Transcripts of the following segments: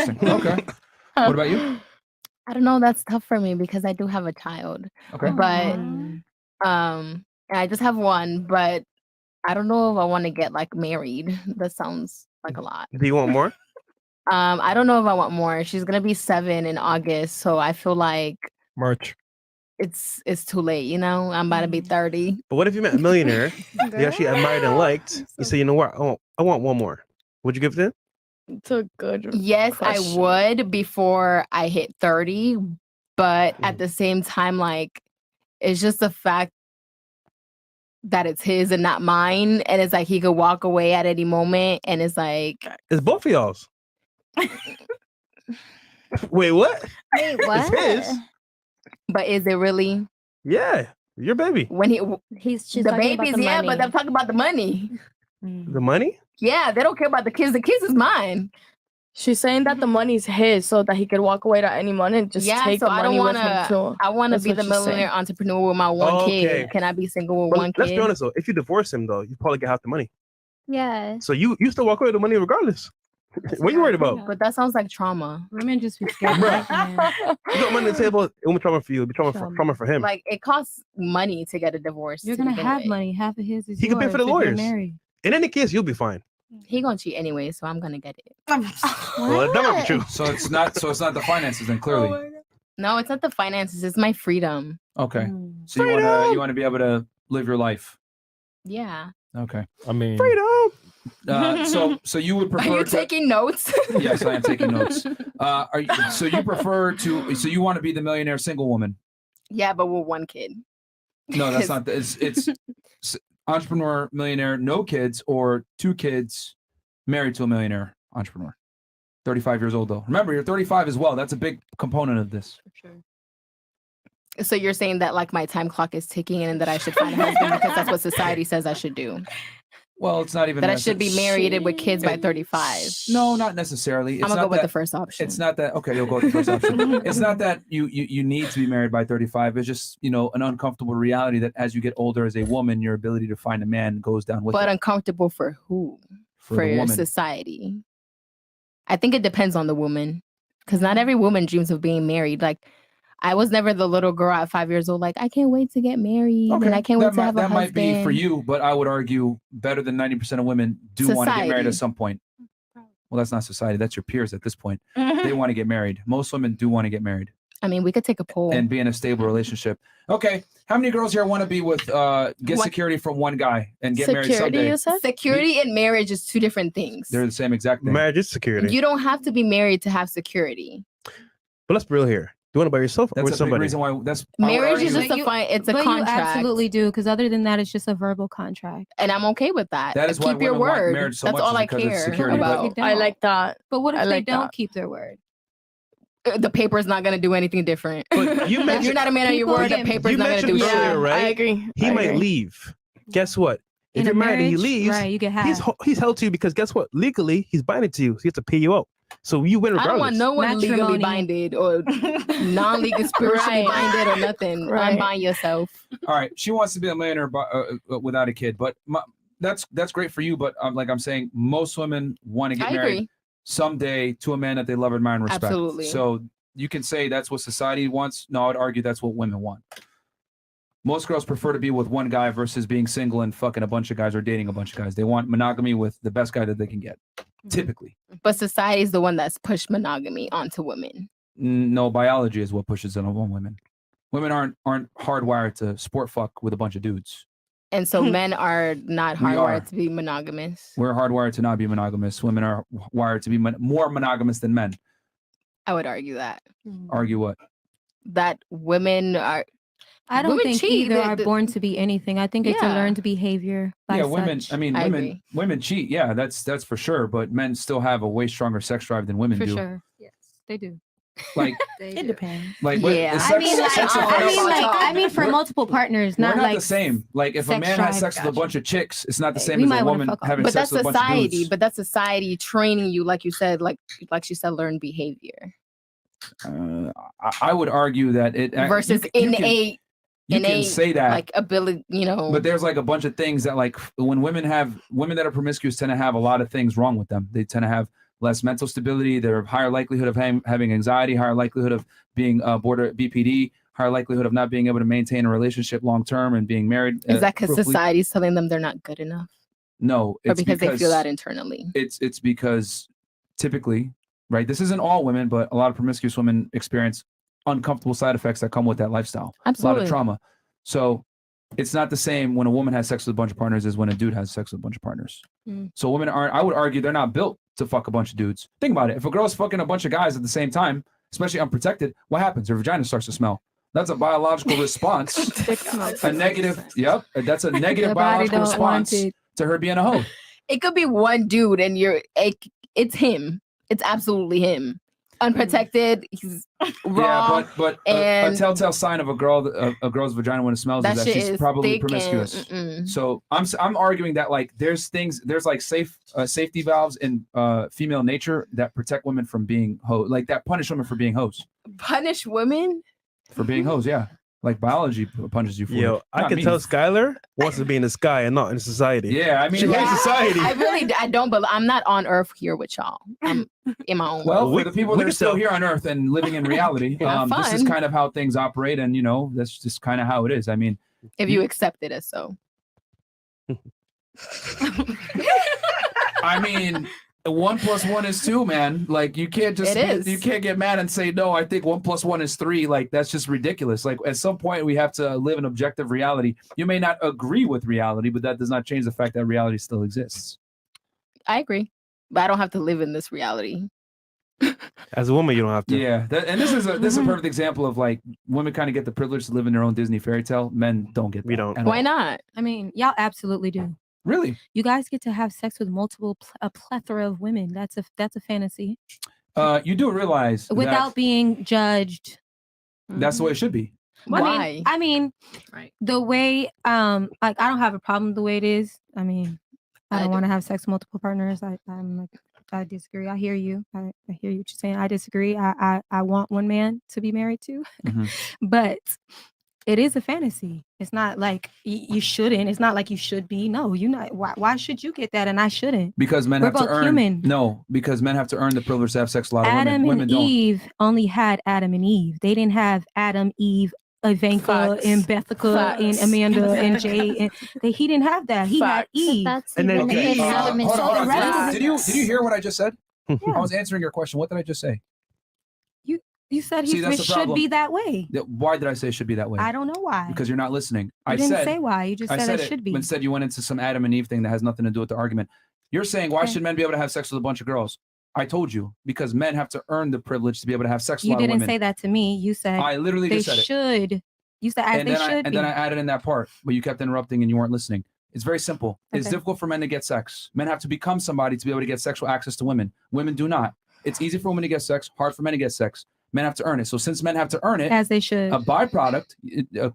Interesting. Okay. What about you? I don't know. That's tough for me because I do have a child. Okay. But and I just have one. But I don't know if I want to get like married. That sounds like a lot. Do you want more? I don't know if I want more. She's gonna be 7 in August, so I feel like March. it's too late. You know, I'm about to be 30. But what if you met a millionaire you actually admired and liked? You say, you know what? I want one more. Would you give it? It's a good Yes, question. I would before I hit 30, but at the same time, like it's just the fact that it's his and not mine, and it's like he could walk away at any moment, and it's like It's both of y'all's. Wait, what? Wait, what? It's his. But is it really? Yeah, your baby. When she's the talking about babies, the yeah, money. but they're talking about the money. The money? Yeah, they don't care about the kids. The kids is mine. She's saying that the money's his, so that he could walk away at any moment and just take so the I money don't with him too. I want to That's be what the she's millionaire saying. entrepreneur with my one kid. Can I be single with But one let's kid? be honest though. If you divorce him though, you probably get half the money. Yeah. So you still walk away with the money regardless. What are you worried about? But that sounds like trauma. Women just be scared. You got money on the table. It won't be trauma for you. It'll be trauma for him. Like it costs money to get a divorce. You're to gonna begin have with. money. Half of his is He could pay yours for the if you're lawyers. married. In any case, you'll be fine. He gonna cheat anyway, so I'm gonna get it. Well, that might be true. So it's not the finances then clearly. No, it's not the finances. It's my freedom. Okay. So you want to be able to live your life. Yeah. Okay. I mean, freedom. So you would Are prefer you taking notes? Yes, I am taking notes. So you want to be the millionaire single woman? Yeah, but with one kid. No, that's not. It's entrepreneur, millionaire, no kids, or 2 kids, married to a millionaire entrepreneur. 35 years old though. Remember, you're 35 as well. That's a big component of this. So you're saying that like my time clock is ticking and that I should find a husband because that's what society says I should do. Well, it's not even that I should be married with kids by 35. No, not necessarily. I'm gonna go with the first option. It's not that. Okay, you'll go with the first option. It's not that you need to be married by 35. It's just an uncomfortable reality that as you get older as a woman, your ability to find a man goes down with But it. uncomfortable for who? For the woman. Society. I think it depends on the woman, because not every woman dreams of being married. Like I was never the little girl at 5 years old. Like I can't wait to get married, and I can't wait to have a husband. That might be for you, but I would argue better than 90% of women do want to get married at some point. Well, that's not society. That's your peers at this point. They want to get married. Most women do want to get married. I mean, we could take a poll and be in a stable relationship. Okay, how many girls here want to be with get security from one guy and get married someday? Security and marriage is 2 different things. They're the same exact thing. Marriage is security. You don't have to be married to have security. But let's be real here. Do you want to by yourself or with somebody? Reason why that's marriage is just it's a but contract. You absolutely do, because other than that, it's just a verbal contract, and I'm okay with that. That is why keep your women want word. marriage so That's much all is I because it's care security. about. I like that. But what if I they like don't that. keep their word? The paper's not going to do anything different. But you if you're not a man of your word, the paper's not going to do shit. Earlier, right? I agree. He might leave. Guess what? If you're married and he leaves, right, you get half. he's held to you because guess what? Legally, he's binding to you. So he has to pay you out. So you win regardless. I don't want no one legally binded or non-legal spiritually binded or nothing. Unbind yourself. All right, she wants to be a millionaire without a kid, but that's great for you. But like I'm saying, most women want to get married someday to a man that they love, admire, and respect. Absolutely. So you can say that's what society wants. No, I would argue that's what women want. Most girls prefer to be with one guy versus being single and fucking a bunch of guys or dating a bunch of guys. They want monogamy with the best guy that they can get, typically. But society is the one that's pushed monogamy onto women. No, biology is what pushes it on women. Women aren't hardwired to sport fuck with a bunch of dudes. And so men are not hardwired to be monogamous. We're hardwired to not be monogamous. Women are wired to be more monogamous than men. I would argue that. Argue what? That women are... I don't think cheat. either are born to be anything. I think it's a learned behavior. Yeah, women. I mean, women cheat. Yeah, that's for sure. But men still have a way stronger sex drive than women do. For sure. Yes, they do. Like it depends. Like yeah, I mean, for multiple partners, not like the same. Like if a man has sex with a bunch of chicks, it's not the same as a woman having but sex that's with a bunch of dudes. But that's society training you, like you said, like she said, learned behavior. I would argue that it versus innate. You can say that, like ability, But there's like a bunch of things that, like, when women that are promiscuous tend to have a lot of things wrong with them. They tend to have less mental stability. They're higher likelihood of having anxiety, higher likelihood of being border BPD, higher likelihood of not being able to maintain a relationship long term and being married. Is that because fruitfully. society's telling them they're not good enough? No, Or it's because they feel that internally? It's because typically, right? This isn't all women, but a lot of promiscuous women experience uncomfortable side effects that come with that lifestyle. Absolutely. A lot of trauma. So it's not the same when a woman has sex with a bunch of partners as when a dude has sex with a bunch of partners. So women aren't, I would argue they're not built to fuck a bunch of dudes. Think about it. If a girl's fucking a bunch of guys at the same time, especially unprotected, what happens? Her vagina starts to smell. That's a biological response. A negative, yep. That's a negative biological response to her being a hoe. It could be one dude and it's him. It's absolutely him. Unprotected, he's raw. Yeah, but a telltale sign of a girl's vagina when it smells is that she's probably promiscuous. So I'm arguing that like there's like safety valves in female nature that protect women from being hoes, like that punish women for being hoes. Punish women for being hoes, yeah. Like biology punishes you for it. Yo, I can tell Skylar wants to be in the sky and not in society. Yeah, I mean, she hates society. I don't, but I'm not on Earth here with y'all. I'm in my own Well, world. for the people that are still here on Earth and living in reality, this is kind of how things operate, and that's just kind of how it is. I mean, if you accept it as so. I mean, 1 + 1 is 2, man. Like you can't you can't get mad and say no. I think 1 + 1 is 3. Like that's just ridiculous. Like at some point we have to live in objective reality. You may not agree with reality, but that does not change the fact that reality still exists. I agree, but I don't have to live in this reality. As a woman, you don't have to. Yeah, and this is a perfect example of like women kind of get the privilege to live in their own Disney fairy tale. Men don't get that. We don't. Why not? I mean, y'all absolutely do. Really? You guys get to have sex with a plethora of women. That's a fantasy. You do realize without being judged. That's the way it should be. Why? I mean, the way like I don't have a problem the way it is. I mean, I don't want to have sex with multiple partners. I disagree. I hear you. I hear what you're saying. I disagree. I want one man to be married to, but it is a fantasy. It's not like you shouldn't. It's not like you should be. No, you not. Why should you get that and I shouldn't? Because men have to earn. Human. No, because men have to earn the privilege to have sex with a lot of Adam women. and Women Eve only had Adam and Eve. They didn't have Adam, Eve, Ivanka, and Bethica, and Amanda, and Jay. And he didn't have that. He had Eve. And then hold on. Did you hear what I just said? I was answering your question. What did I just say? You said it should be that way. Why did I say it should be that way? I don't know why. Because you're not listening. I didn't say why. You just said it should be. Instead, you went into some Adam and Eve thing that has nothing to do with the argument. You're saying, why should men be able to have sex with a bunch of girls? I told you, because men have to earn the privilege to be able to have sex with a lot of women. You didn't say that to me. You said I literally just said it. Should. You said as they should be. And then I added in that part, but you kept interrupting and you weren't listening. It's very simple. Okay. It's difficult for men to get sex. Men have to become somebody to be able to get sexual access to women. Women do not. It's easy for women to get sex, hard for men to get sex. Men have to earn it. So since men have to earn it, as they should, a byproduct,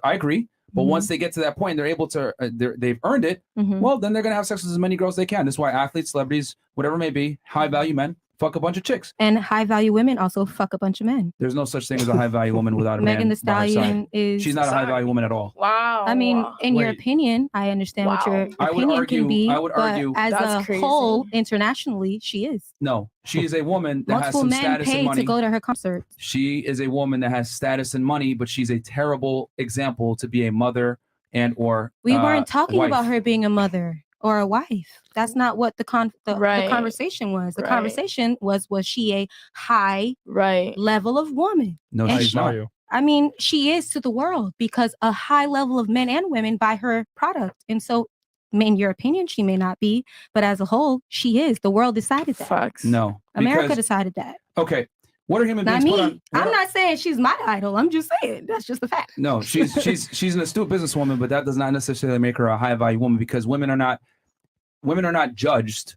I agree. But once they get to that point, they're able to, they've earned it. Well, then they're going to have sex with as many girls as they can. That's why athletes, celebrities, whatever it may be, high value men, fuck a bunch of chicks. And high value women also fuck a bunch of men. There's no such thing as a high value woman without a man. Megan Thee Stallion is. She's not a high value woman at all. Wow. I mean, in your opinion, I understand what your opinion can be. I would argue as a whole, internationally, she is. No, she is a woman that has some status and money. Multiple men pay to go to her concerts. She is a woman that has status and money, but she's a terrible example to be a mother and or we weren't talking wife. About her being a mother or a wife. That's not what the conversation was. The conversation was she a high level of woman? No, she's not. I mean, she is to the world because a high level of men and women buy her product. And so, in your opinion, she may not be, but as a whole, she is. The world decided that. Facts. No. America decided that. Okay. What are human beings not put me. on? I'm not saying she's my idol. I'm just saying that's just the fact. No, she's an astute businesswoman, but that does not necessarily make her a high value woman because women are not judged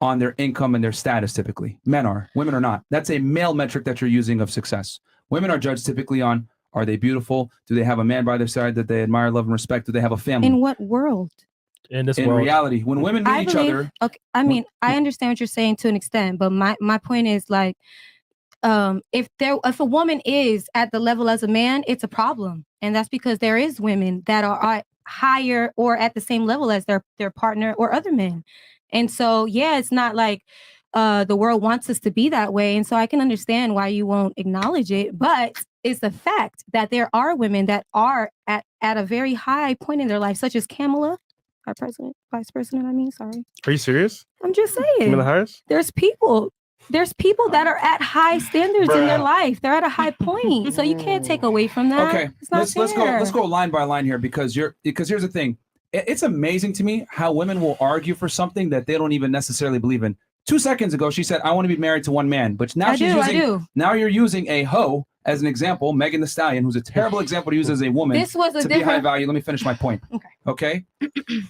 on their income and their status typically. Men are. Women are not. That's a male metric that you're using of success. Women are judged typically on, are they beautiful? Do they have a man by their side that they admire, love, and respect? Do they have a family? In what world? In this world. In reality, when women meet each other. Okay, I mean, I understand what you're saying to an extent, but my point is like, if a woman is at the level as a man, it's a problem, and that's because there is women that are higher or at the same level as their partner or other men, and so it's not like the world wants us to be that way. And so I can understand why you won't acknowledge it. But it's the fact that there are women that are at a very high point in their life, such as Kamala, our vice president, sorry. Are you serious? I'm just saying. Kamala Harris? There's people that are at high standards in their life. They're at a high point. So you can't take away from that. Okay, let's go line by line here because here's the thing. It's amazing to me how women will argue for something that they don't even necessarily believe in. 2 seconds ago, she said, I want to be married to one man. But now now you're using a hoe as an example, Megan Thee Stallion, who's a terrible example to use as a woman be high value. Let me finish my point. Okay?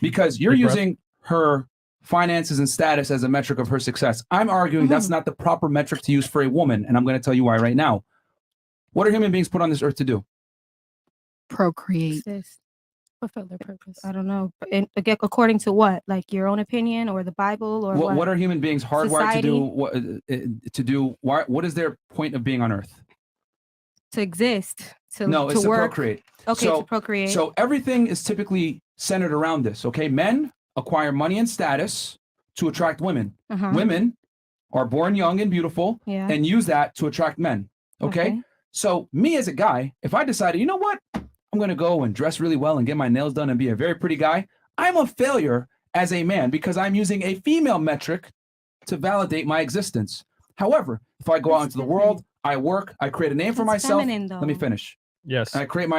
Because you're using her finances and status as a metric of her success. I'm arguing that's not the proper metric to use for a woman, and I'm going to tell you why right now. What are human beings put on this earth to do? Procreate. Fulfill their purpose. I don't know. And again, according to what? Like your own opinion or the Bible or what? What are human beings hardwired to do? What is their point of being on earth? To exist. It's to to work. Procreate. Okay, to procreate. So everything is typically centered around this. Okay, men acquire money and status to attract women. Women are born young and beautiful and use that to attract men. Okay? So me as a guy, if I decided, you know what? I'm going to go and dress really well and get my nails done and be a very pretty guy. I'm a failure as a man because I'm using a female metric to validate my existence. However, if I go out into the world, I work, I create a name for myself. Let me finish. Yes. I create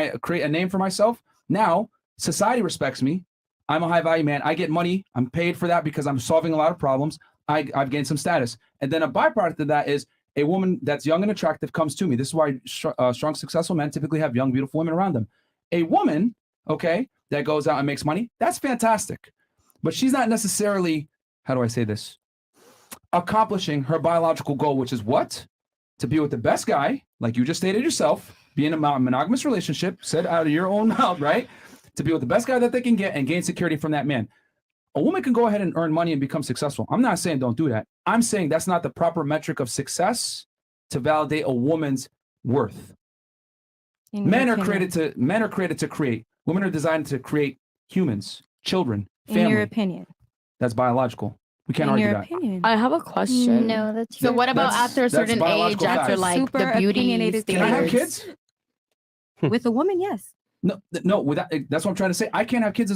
a name for myself. Now, society respects me. I'm a high value man. I get money. I'm paid for that because I'm solving a lot of problems. I've gained some status. And then a byproduct of that is a woman that's young and attractive comes to me. This is why strong, successful men typically have young, beautiful women around them. A woman, okay, that goes out and makes money, that's fantastic. But she's not necessarily, how do I say this? Accomplishing her biological goal, which is what? To be with the best guy, like you just stated yourself, be in a monogamous relationship, said out of your own mouth, right? To be with the best guy that they can get and gain security from that man. A woman can go ahead and earn money and become successful. I'm not saying don't do that. I'm saying that's not the proper metric of success to validate a woman's worth. Men are created to create. Women are designed to create humans, children, family. In your opinion. That's biological. We can't argue that. Opinion. I have a question. No, that's So what about after a certain age, after like the beauty standards? Can I have kids? With a woman, yes. No. Without, that's what I'm trying to say. I can't have kids.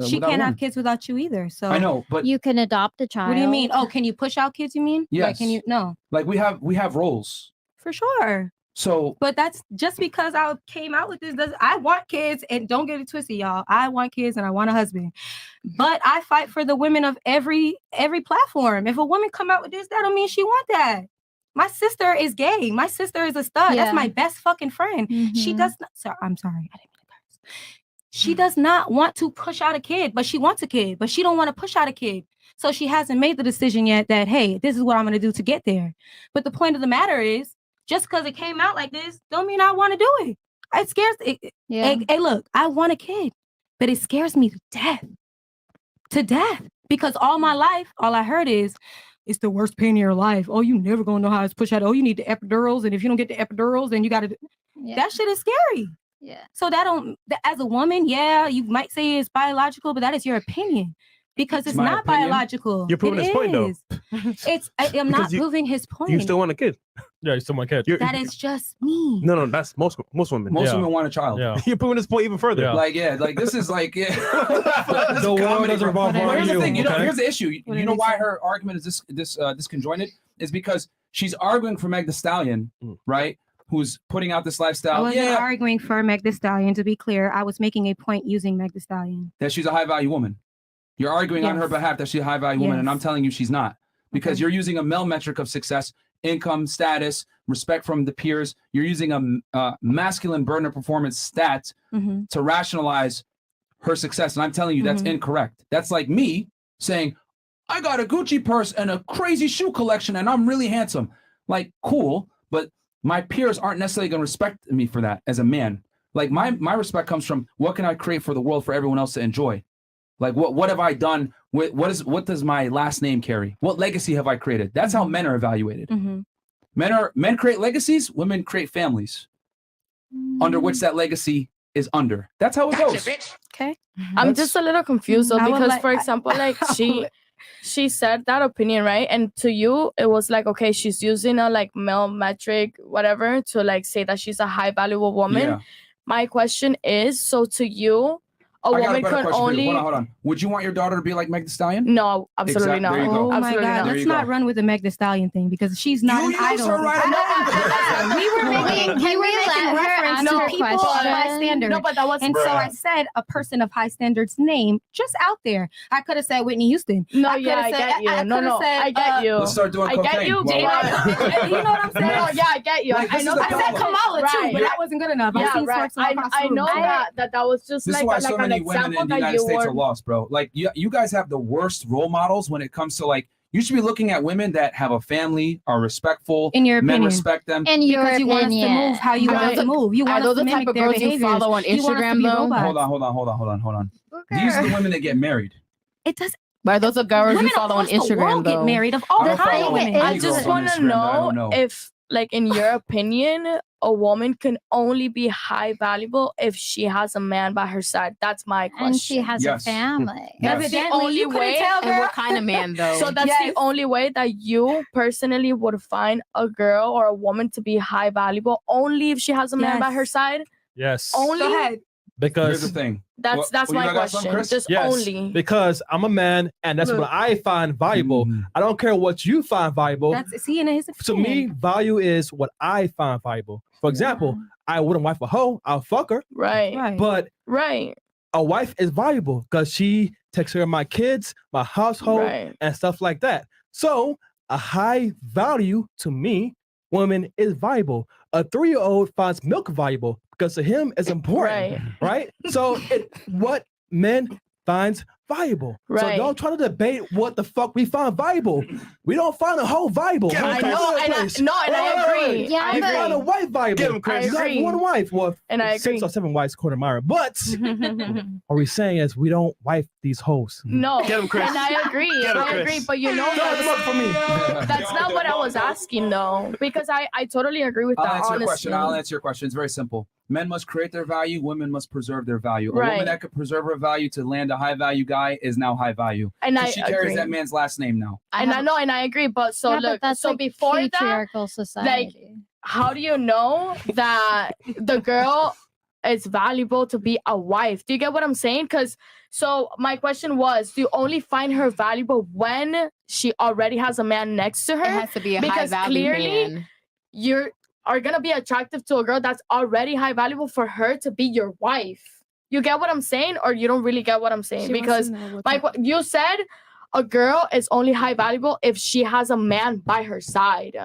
She can't have kids without you either. So I know, but you can adopt a child. What do you mean? Oh, can you push out kids? You mean? Yes. Like, can you? No. Like we have roles. For sure. So, but that's just because I came out with this. I want kids, and don't get it twisted, y'all. I want kids and I want a husband, but I fight for the women of every platform. If a woman come out with this, that don't mean she want that. My sister is gay. My sister is a stud. That's my best fucking friend. She does not. So I'm sorry, I didn't mean to curse. She does not want to push out a kid, but she wants a kid, but she don't want to push out a kid. So she hasn't made the decision yet that, hey, this is what I'm going to do to get there. But the point of the matter is, just because it came out like this, don't mean I want to do it. It scares. Hey, look, I want a kid, but it scares me to death. To death. Because all my life, all I heard is, it's the worst pain in your life. Oh, you never gonna know how to push out. Oh, you need the epidurals, and if you don't get the epidurals, then you got to. That shit is scary. Yeah. So as a woman, you might say it's biological, but that is your opinion. Because it's not biological. You're proving his point, though. I'm not proving his point. You still want a kid. Yeah, you still want a kid. That is just me. No, that's most women. Most women want a child. Yeah. You're proving this point even further. Yeah. Like this is like the world doesn't revolve around Here's the you. thing. Okay? Here's the issue. You know why her argument is disconjointed? Is because she's arguing for Meg Thee Stallion, right? Who's putting out this lifestyle. I wasn't arguing for Meg Thee Stallion, to be clear. I was making a point using Meg Thee Stallion. That she's a high value woman. You're arguing on her behalf that she's a high value woman, and I'm telling you she's not. Because you're using a male metric of success, income, status, respect from the peers. You're using a masculine burden of performance stat to rationalize her success. And I'm telling you that's incorrect. That's like me saying, I got a Gucci purse and a crazy shoe collection and I'm really handsome. Like, cool, but my peers aren't necessarily going to respect me for that as a man. Like my respect comes from what can I create for the world for everyone else to enjoy? Like what have I done? What does my last name carry? What legacy have I created? That's how men are evaluated. Men create legacies, women create families under which that legacy is under. That's how it goes. Okay. I'm just a little confused though, because for example, like she said that opinion, right? And to you, it was like, okay, she's using a like male metric, whatever, to like say that she's a high valuable woman. Yeah. My question is, so to you, a I got a woman better could question for you. only Hold on. Would you want your daughter to be like Meg Thee Stallion? no, absolutely Exact- there you not. go. Oh my Absolutely God! not. There Let's you not go. run with the Meg Thee Stallion thing because she's not You an use idol. her right now. We were making. We Can were we making let her reference ask to her people of high question? standards. No, but that was And so I said a person of high standards name just out there. I could have said Whitney Houston. no, I yeah, I coulda said- get you. I No, coulda no, said, I get you. Let's start doing I cocaine. get you, Well, but you know what I'm saying? no, yeah, I get you. Like, I this know. is the I said problem. Kamala too, Right. but that wasn't good enough. I Yeah, seen right. Sparks all across the I room. know that was just This like is why like so an many women example in the that United you States were. are lost, bro. Like you guys have the worst role models when it comes to like. You should be looking at women that have a family, are respectful. In your Men opinion. respect them. In your Because you want us to opinion. move how you Are want us those to move. You Are want us those to the type mimic of their girls you behaviors. follow on You want us to Instagram be though? robots. Hold on. These are the women that get married. It does. But are those the girls you Women follow on across the world Instagram get though? married of all I don't kinds follow of women. any I girls just on want to Instagram that I know don't know. if, like, in your opinion, a woman can only be high valuable if she has a man by her side. That's my question. And she has Yes. a family. Yes. That's the Evidently, only you couldn't way. tell, And girl. what kind of man though? So that's Yes. the only way that you personally would find a girl or a woman to be high valuable, only if she has a man by her Yes. side. Yes. Only Go ahead. Here's the Because thing. that's Well, you my got something, question. Chris? Just yes, only. because I'm a man, and that's what Look. I find valuable. Mhm. I don't care what you find valuable. That's see in his To me, value is what I find valuable. For example, I wouldn't wife a hoe. I'll fuck her, Right. Right. but Right. a wife is valuable because she takes care of my kids, my household, Right. and stuff like that. So a high value to me, woman is valuable. A 3-year-old finds milk valuable because to him it's important, right? So what men finds valuable. So Right. y'all trying to debate what the fuck we find valuable. We don't find a hoe valuable. Get him, Hoe Chris. all over the and place. I agree. Yeah, We but- find a wife valuable. Get him, Chris. You got agree. one wife. Well, And I agree. 6 or 7 wives according to Myron. But are we saying is we don't wife these hoes? No. Get him, Chris. And I agree. Get him, I agree. Chris. But you know, Start them up for me. that's not what I was asking though. Because I totally agree with I'll that, answer your honestly. question. I'll answer your question. It's very simple. Men must create their value. Women must preserve their value. A Right. woman that could preserve her value to land a high value guy is now high value. And So I she carries agree. that man's last name now. And I know, and I agree. But so Yeah, but look, that's so like before that, patriarchal society. how do you know that the girl is valuable to be a wife? Do you get what I'm saying? Because so my question was, do you only find her valuable when she already has a man next to It her? has to be a high Because value clearly- man. You are gonna be attractive to a girl that's already high valuable for her to be your wife. You get what I'm saying, or you don't really get what I'm saying? Because you said a girl is only high valuable if she has a man by her side.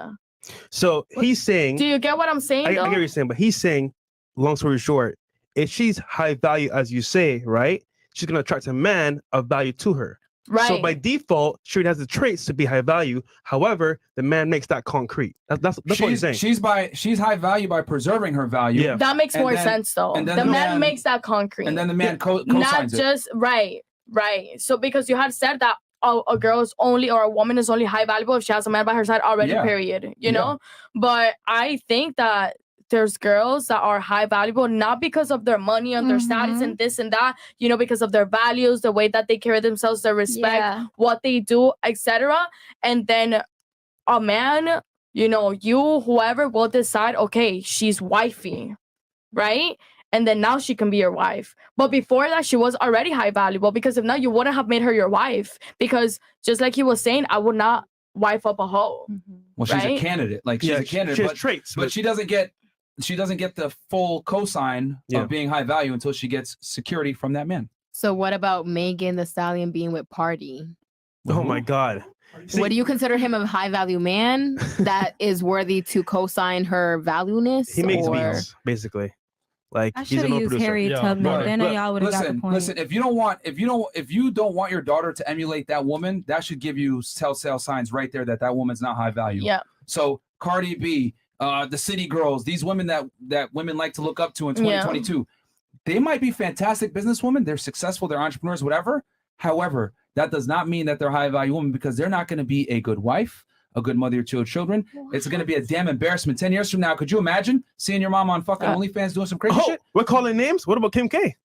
So he's saying, Do you get what I'm saying? I get though? what you're saying, but he's saying, long story short, if she's high value, as you say, right, she's going to attract a man of value to her. Right. So by default, she has the traits to be high value. However, the man makes that concrete. That's what he's saying. She's high value by preserving her value. Yeah. That makes And more then- sense though. and The then man, the man- makes that concrete. And then the man not co-signs it. just right. So because you had said that a girl is only or a woman is only high valuable if she has a man by her side already, Yeah. period. Yeah. Know? But I think that there's girls that are high valuable not because of their money and their status and this and that, because of their values, the way that they carry themselves, their respect, Yeah. what they do, etc. And then a man, whoever will decide, okay, she's wifey, right? And then now she can be your wife. But before that, she was already high valuable because if not, you wouldn't have made her your wife. Because just like he was saying, I would not wife up a hoe. Well, she's right? a candidate. Like she's a candidate, she has but, traits, but she doesn't get the full cosign Yeah. of being high value until she gets security from that man. So what about Megan Thee Stallion being with Party? oh my God. See, What do you consider him a high value man that is worthy to co-sign her valueness? he makes or... beats, basically. Like I he's should an have old used producer. Harriet Yeah, Tubman. right. Then y'all would have got the point. Listen, if you don't want your daughter to emulate that woman, that should give you telltale signs right there that woman's not high value. Yeah. So Cardi B, the City Girls, these women that women like to look up to in 2022, they might be fantastic businesswomen. They're successful. They're entrepreneurs, whatever. However, that does not mean that they're high value women because they're not going to be a good wife, a good mother to your children. It's going to be a damn embarrassment 10 years from now. Could you imagine seeing your mom on fucking OnlyFans doing some crazy Oh, shit? we're calling names. What about Kim K?